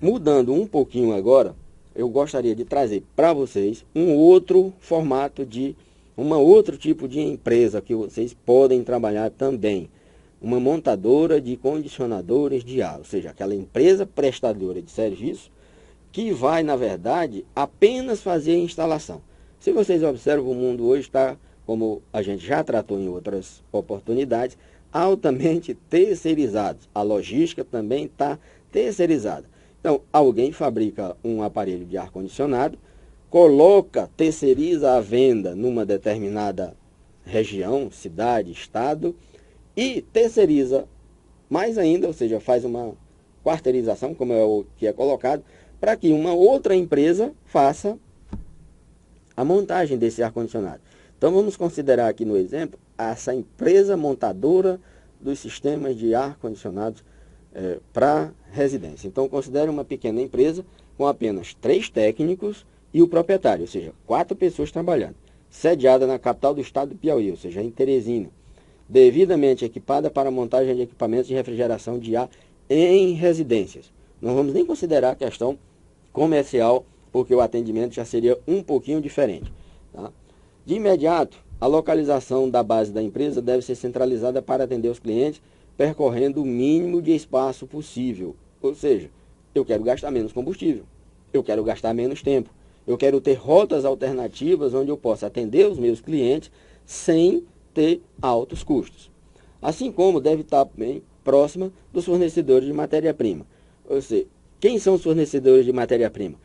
Mudando um pouquinho agora, eu gostaria de trazer para vocês um outro formato de outro tipo de empresa que vocês podem trabalhar também. Uma montadora de condicionadores de ar, ou seja, aquela empresa prestadora de serviço que vai, na verdade, apenas fazer a instalação. Se vocês observam, o mundo hoje está, como a gente já tratou em outras oportunidades, altamente terceirizado. A logística também está terceirizada. Então, alguém fabrica um aparelho de ar-condicionado, terceiriza a venda numa determinada região, cidade, estado, e terceiriza mais ainda, ou seja, faz uma quarteirização, como é o que é colocado, para que uma outra empresa faça a montagem desse ar-condicionado. Então, vamos considerar aqui no exemplo, essa empresa montadora dos sistemas de ar-condicionados para residência. Então, considere uma pequena empresa com apenas 3 técnicos e o proprietário, ou seja, 4 pessoas trabalhando, sediada na capital do estado do Piauí, ou seja, em Teresina, devidamente equipada para a montagem de equipamentos de refrigeração de ar em residências. Não vamos nem considerar a questão comercial, porque o atendimento já seria um pouquinho diferente. Tá? De imediato, a localização da base da empresa deve ser centralizada para atender os clientes, percorrendo o mínimo de espaço possível. Ou seja, eu quero gastar menos combustível, eu quero gastar menos tempo, eu quero ter rotas alternativas onde eu possa atender os meus clientes sem ter altos custos. Assim como deve estar bem próxima dos fornecedores de matéria-prima. Ou seja, quem são os fornecedores de matéria-prima?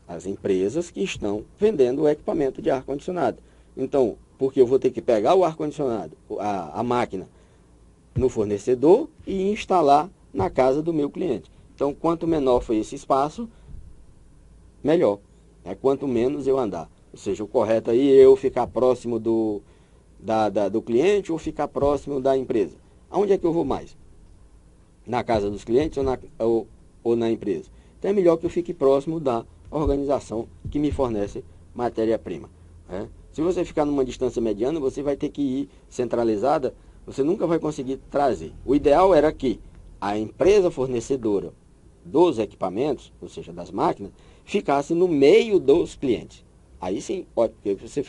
As empresas que estão vendendo o equipamento de ar-condicionado. Então, porque eu vou ter que pegar o ar-condicionado, a máquina, no fornecedor e instalar na casa do meu cliente. Então, quanto menor for esse espaço, melhor. Quanto menos eu andar. Ou seja, o correto aí é eu ficar próximo do cliente ou ficar próximo da empresa. Aonde é que eu vou mais? Na casa dos clientes ou na empresa? Então é melhor que eu fique próximo da organização que me fornece matéria-prima. Se você ficar numa distância mediana, você vai ter que ir centralizada, você nunca vai conseguir trazer. O ideal era que a empresa fornecedora dos equipamentos, ou seja, das máquinas, ficasse no meio dos clientes. Aí sim, porque você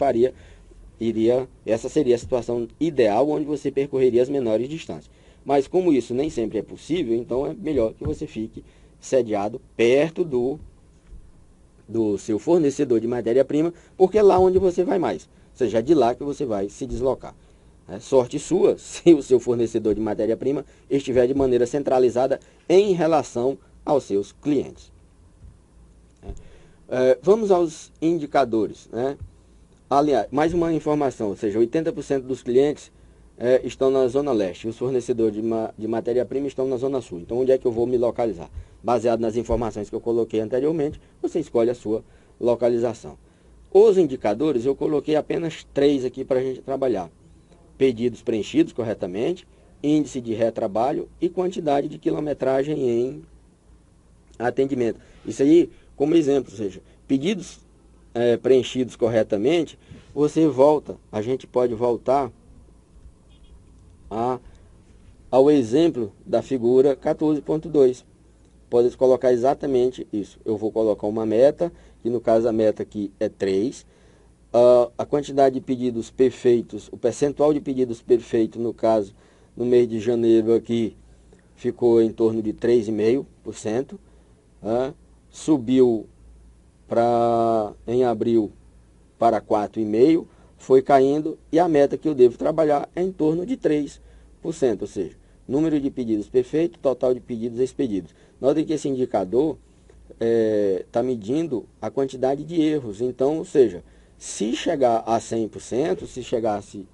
essa seria a situação ideal, onde você percorreria as menores distâncias. Mas como isso nem sempre é possível, então é melhor que você fique sediado perto do seu fornecedor de matéria-prima, porque é lá onde você vai mais. Ou seja, é de lá que você vai se deslocar. Sorte sua se o seu fornecedor de matéria-prima estiver de maneira centralizada em relação aos seus clientes. Vamos aos indicadores. Aliás, mais uma informação, ou seja, 80% dos clientes estão na Zona Leste, os fornecedores de matéria-prima estão na Zona Sul. Então, onde é que eu vou me localizar? Baseado nas informações que eu coloquei anteriormente, você escolhe a sua localização. Os indicadores, eu coloquei apenas 3 aqui para a gente trabalhar. Pedidos preenchidos corretamente, índice de retrabalho e quantidade de quilometragem em atendimento. Isso aí como exemplo, ou seja, pedidos preenchidos corretamente, a gente pode voltar ao exemplo da figura 14.2. Pode colocar exatamente isso. Eu vou colocar uma meta, que no caso a meta aqui é 3. A quantidade de pedidos perfeitos, o percentual de pedidos perfeitos, no caso, no mês de janeiro aqui, ficou em torno de 3,5%. Subiu em abril para 4,5%, foi caindo, e a meta que eu devo trabalhar é em torno de 3%, ou seja, número de pedidos perfeito, total de pedidos expedidos. Notem que esse indicador está medindo a quantidade de erros. Então, ou seja, se chegar a 100%, se chegasse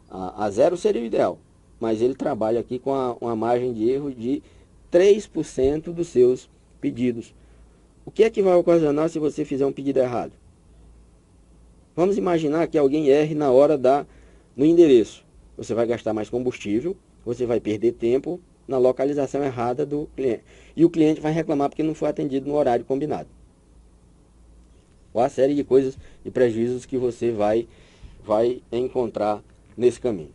a zero seria o ideal, mas ele trabalha aqui com uma margem de erro de 3% dos seus pedidos. O que é que vai ocasionar se você fizer um pedido errado? Vamos imaginar que alguém erre no endereço. Você vai gastar mais combustível, você vai perder tempo na localização errada do cliente. E o cliente vai reclamar porque não foi atendido no horário combinado. Ou a série de coisas e prejuízos que você vai encontrar nesse caminho.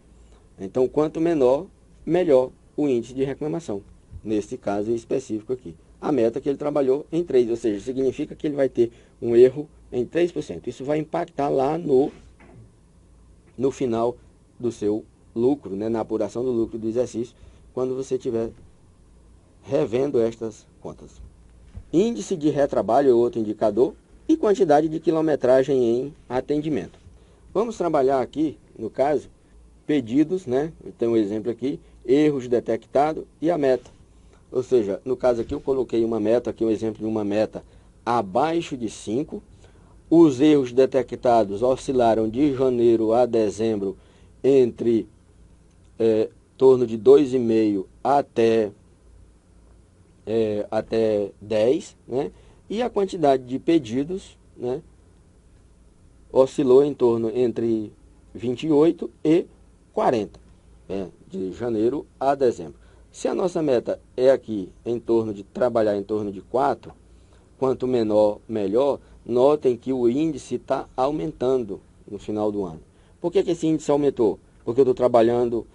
Então, quanto menor, melhor o índice de reclamação. Nesse caso específico aqui. A meta que ele trabalhou em 3, ou seja, significa que ele vai ter um erro em 3%. Isso vai impactar lá no final do seu lucro, né, na apuração do lucro do exercício, quando você estiver revendo estas contas. Índice de retrabalho é outro indicador e quantidade de quilometragem em atendimento. Vamos trabalhar aqui, no caso, pedidos, né? Tem um exemplo aqui, erros detectados e a meta. Ou seja, no caso aqui eu coloquei uma meta, aqui um exemplo de uma meta abaixo de 5. Os erros detectados oscilaram de janeiro a dezembro entre torno de 2,5 até 10, né? E a quantidade de pedidos, né, oscilou em torno entre 28 e 40, de janeiro a dezembro. Se a nossa meta é aqui trabalhar em torno de 4, quanto menor, melhor, notem que o índice está aumentando no final do ano. Por que esse índice aumentou? Porque eu estou trabalhando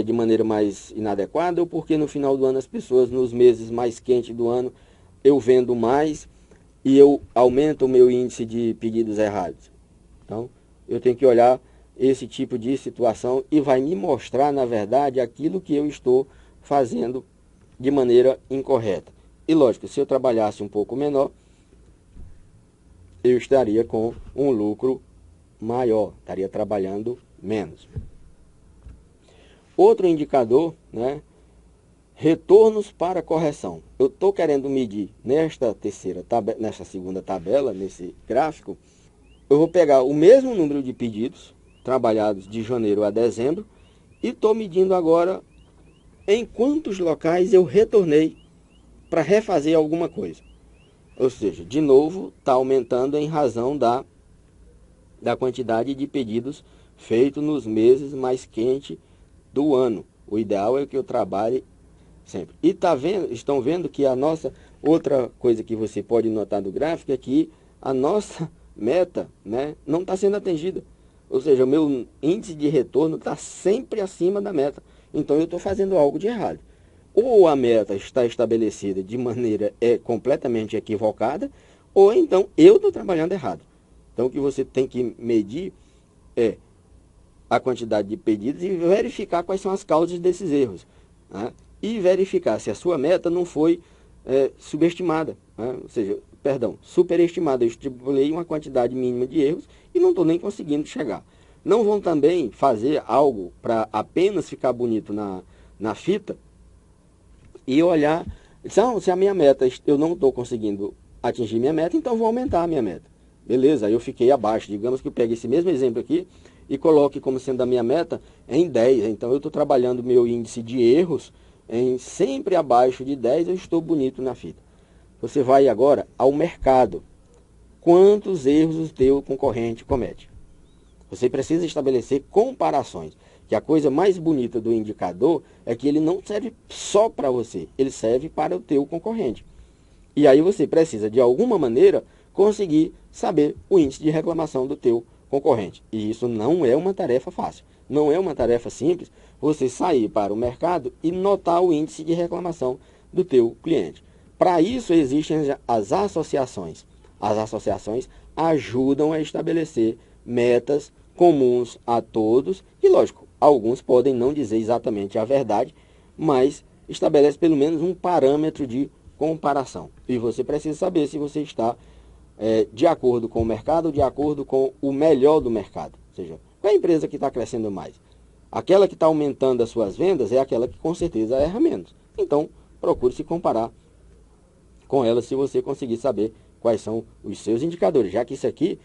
de maneira mais inadequada ou porque no final do ano as pessoas, nos meses mais quentes do ano, eu vendo mais e eu aumento o meu índice de pedidos errados? Então, eu tenho que olhar esse tipo de situação e vai me mostrar, na verdade, aquilo que eu estou fazendo de maneira incorreta. E lógico, se eu trabalhasse um pouco menor, eu estaria com um lucro maior, estaria trabalhando menos. Outro indicador, né, retornos para correção. Eu estou querendo medir nesta segunda tabela, nesse gráfico, eu vou pegar o mesmo número de pedidos trabalhados de janeiro a dezembro e estou medindo agora em quantos locais eu retornei para refazer alguma coisa. Ou seja, de novo, está aumentando em razão da quantidade de pedidos feitos nos meses mais quentes do ano. O ideal é que eu trabalhe sempre. E estão vendo que a nossa outra coisa que você pode notar no gráfico é que a nossa meta, né, não está sendo atingida. Ou seja, o meu índice de retorno está sempre acima da meta. Então eu estou fazendo algo de errado. Ou a meta está estabelecida de maneira completamente equivocada, ou então eu estou trabalhando errado. Então o que você tem que medir é a quantidade de pedidos e verificar quais são as causas desses erros, né? E verificar se a sua meta não foi subestimada, né? Ou seja, superestimada. Eu estipulei uma quantidade mínima de erros e não estou nem conseguindo chegar. Não vão também fazer algo para apenas ficar bonito na fita e olhar, se a minha meta, eu não estou conseguindo atingir minha meta, então vou aumentar a minha meta. Beleza, eu fiquei abaixo. Digamos que eu pegue esse mesmo exemplo aqui e coloque como sendo a minha meta em 10. Então eu estou trabalhando meu índice de erros em sempre abaixo de 10, eu estou bonito na fita. Você vai agora ao mercado. Quantos erros o teu concorrente comete? Você precisa estabelecer comparações. Que a coisa mais bonita do indicador é que ele não serve só para você, ele serve para o teu concorrente. E aí você precisa, de alguma maneira, conseguir saber o índice de reclamação do teu concorrente. E isso não é uma tarefa fácil. Não é uma tarefa simples você sair para o mercado e notar o índice de reclamação do teu cliente. Para isso existem as associações. As associações ajudam a estabelecer metas comuns a todos e, lógico, alguns podem não dizer exatamente a verdade, mas estabelece pelo menos um parâmetro de comparação. E você precisa saber se você está de acordo com o mercado ou de acordo com o melhor do mercado. Ou seja, qual é a empresa que está crescendo mais? Aquela que está aumentando as suas vendas é aquela que com certeza erra menos. Então, procure se comparar com ela se você conseguir saber quais são os seus indicadores, já que isso aqui,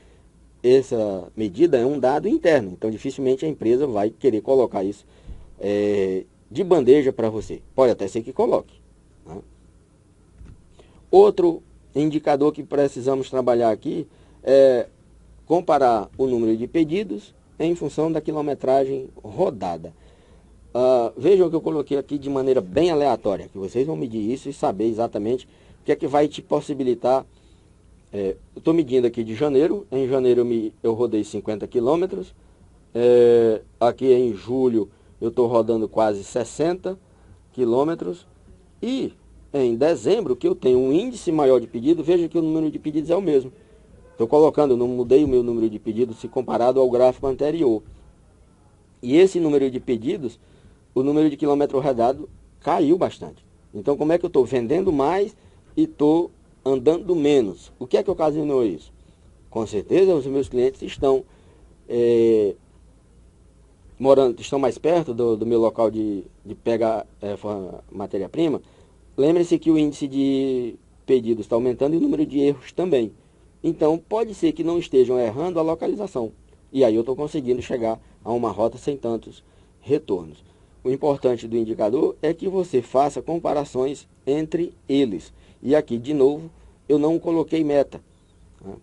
essa medida é um dado interno, então dificilmente a empresa vai querer colocar isso de bandeja para você. Pode até ser que coloque, né? Outro indicador que precisamos trabalhar aqui é comparar o número de pedidos em função da quilometragem rodada. Vejam que eu coloquei aqui de maneira bem aleatória, que vocês vão medir isso e saber exatamente o que é que vai te possibilitar. Eu estou medindo aqui de janeiro. Em janeiro eu rodei 50 quilômetros. Aqui em julho eu estou rodando quase 60 quilômetros. E em dezembro, que eu tenho um índice maior de pedido, veja que o número de pedidos é o mesmo. Estou colocando, não mudei o meu número de pedidos se comparado ao gráfico anterior. E esse número de pedidos, o número de quilômetro rodado caiu bastante. Então, como é que eu estou vendendo mais e estou andando menos? O que é que ocasionou isso? Com certeza, os meus clientes estão estão mais perto do meu local de pegar matéria-prima. Lembre-se que o índice de pedidos está aumentando e o número de erros também. Então, pode ser que não estejam errando a localização. E aí eu estou conseguindo chegar a uma rota sem tantos retornos. O importante do indicador é que você faça comparações entre eles. E aqui, de novo, eu não coloquei meta.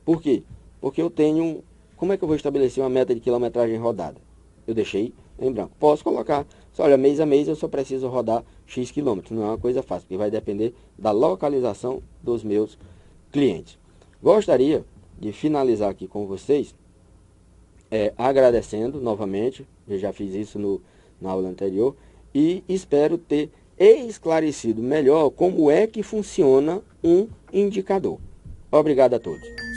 Por quê? Porque eu tenho... Como é que eu vou estabelecer uma meta de quilometragem rodada? Eu deixei em branco. Posso colocar. Olha, mês a mês eu só preciso rodar X quilômetros. Não é uma coisa fácil, porque vai depender da localização dos meus clientes. Gostaria de finalizar aqui com vocês agradecendo novamente. Eu já fiz isso na aula anterior. E espero ter esclarecido melhor como é que funciona um indicador. Obrigado a todos.